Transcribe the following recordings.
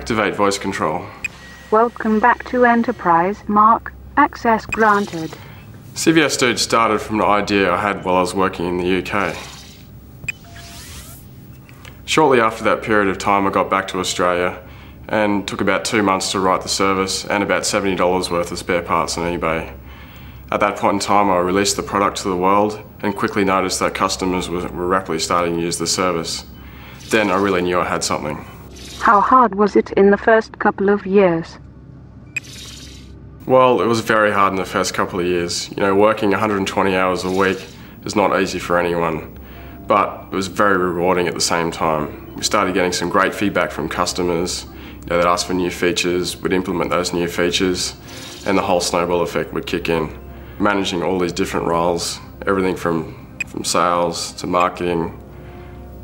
Activate voice control. Welcome back to Enterprise, Mark. Access granted. CVS Dude started from an idea I had while I was working in the UK. Shortly after that period of time, I got back to Australia and took about 2 months to write the service and about $70 worth of spare parts on eBay. At that point in time, I released the product to the world and quickly noticed that customers were rapidly starting to use the service. Then I really knew I had something. How hard was it in the first couple of years? Well, it was very hard in the first couple of years. You know, working 120 hours a week is not easy for anyone, but it was very rewarding at the same time. We started getting some great feedback from customers. You know, they'd ask for new features, we'd implement those new features, and the whole snowball effect would kick in. Managing all these different roles, everything from sales to marketing,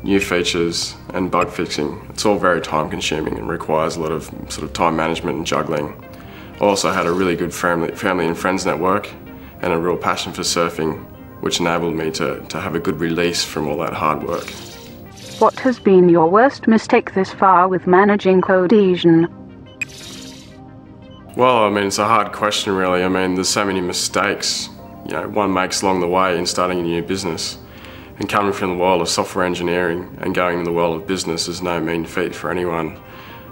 new features and bug fixing. It's all very time consuming and requires a lot of sort of time management and juggling. I also had a really good family and friends network and a real passion for surfing, which enabled me to have a good release from all that hard work. What has been your worst mistake this far with managing Codesion? Well, I mean, it's a hard question really. I mean, there's so many mistakes, you know, one makes along the way in starting a new business. And coming from the world of software engineering and going into the world of business is no mean feat for anyone.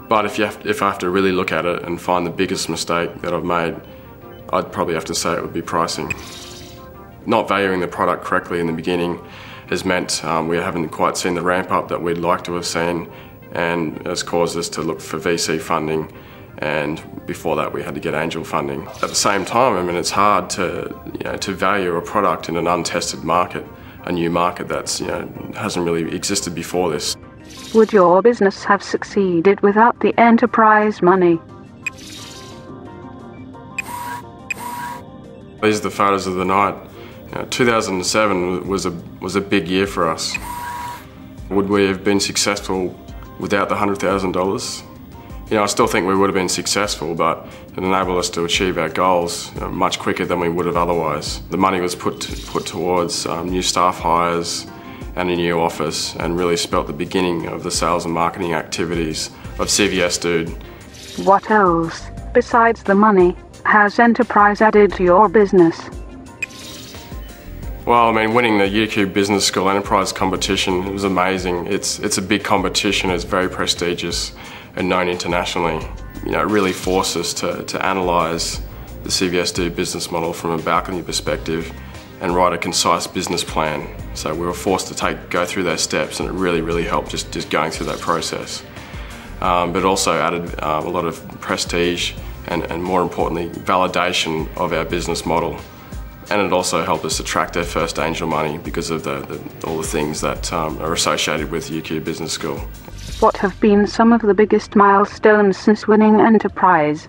But if I have to really look at it and find the biggest mistake that I've made, I'd probably have to say it would be pricing. Not valuing the product correctly in the beginning has meant we haven't quite seen the ramp up that we'd like to have seen, and has caused us to look for VC funding, and before that we had to get angel funding. At the same time, I mean, it's hard to value a product in an untested market, a new market that's hasn't really existed before this. Would your business have succeeded without the enterprise money? These are the photos of the night. 2007 was a big year for us. Would we have been successful without the $100,000? I still think we would have been successful, but it enabled us to achieve our goals much quicker than we would have otherwise. The money was put towards new staff hires and a new office, and really spelt the beginning of the sales and marketing activities of CVS Dude. What else, besides the money, has Enterprise added to your business? Well, I mean, winning the UQ Business School Enterprise competition was amazing. It's a big competition, it's very prestigious and known internationally. It really forced us to analyse the CVS Dude business model from a balcony perspective and write a concise business plan. So we were forced to go through those steps, and it really helped just going through that process. But it also added a lot of prestige and more importantly, validation of our business model. And it also helped us attract our first angel money because of all the things that are associated with UQ Business School. What have been some of the biggest milestones since winning Enterprise?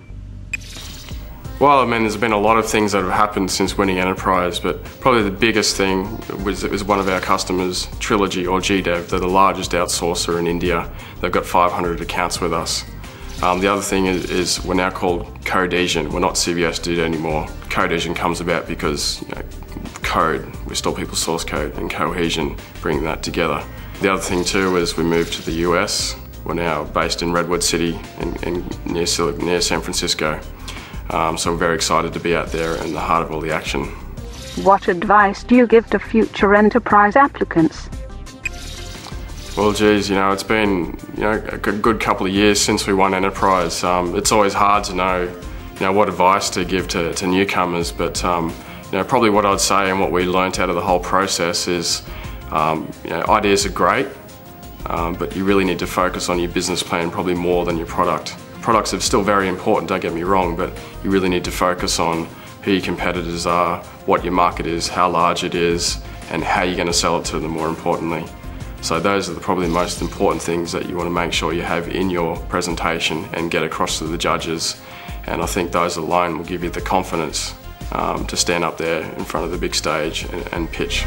Well, I mean, there's been a lot of things that have happened since winning Enterprise, but probably the biggest thing was one of our customers, Trilogy or GDev. They're the largest outsourcer in India. They've got 500 accounts with us. The other thing is we're now called Codesion. We're not CVS Dude anymore. Codesion comes about because code, we store people's source code, and cohesion, bringing that together. The other thing too is we moved to the US. We're now based in Redwood City near San Francisco. So we're very excited to be out there in the heart of all the action. What advice do you give to future Enterprise applicants? Well, geez, it's been a good couple of years since we won Enterprise. It's always hard to know what advice to give to newcomers, but probably what I'd say and what we learnt out of the whole process is ideas are great, but you really need to focus on your business plan probably more than your product. Products are still very important, don't get me wrong, but you really need to focus on who your competitors are, what your market is, how large it is, and how you're going to sell it to them more importantly. So those are probably the most important things that you want to make sure you have in your presentation and get across to the judges. And I think those alone will give you the confidence to stand up there in front of the big stage and pitch.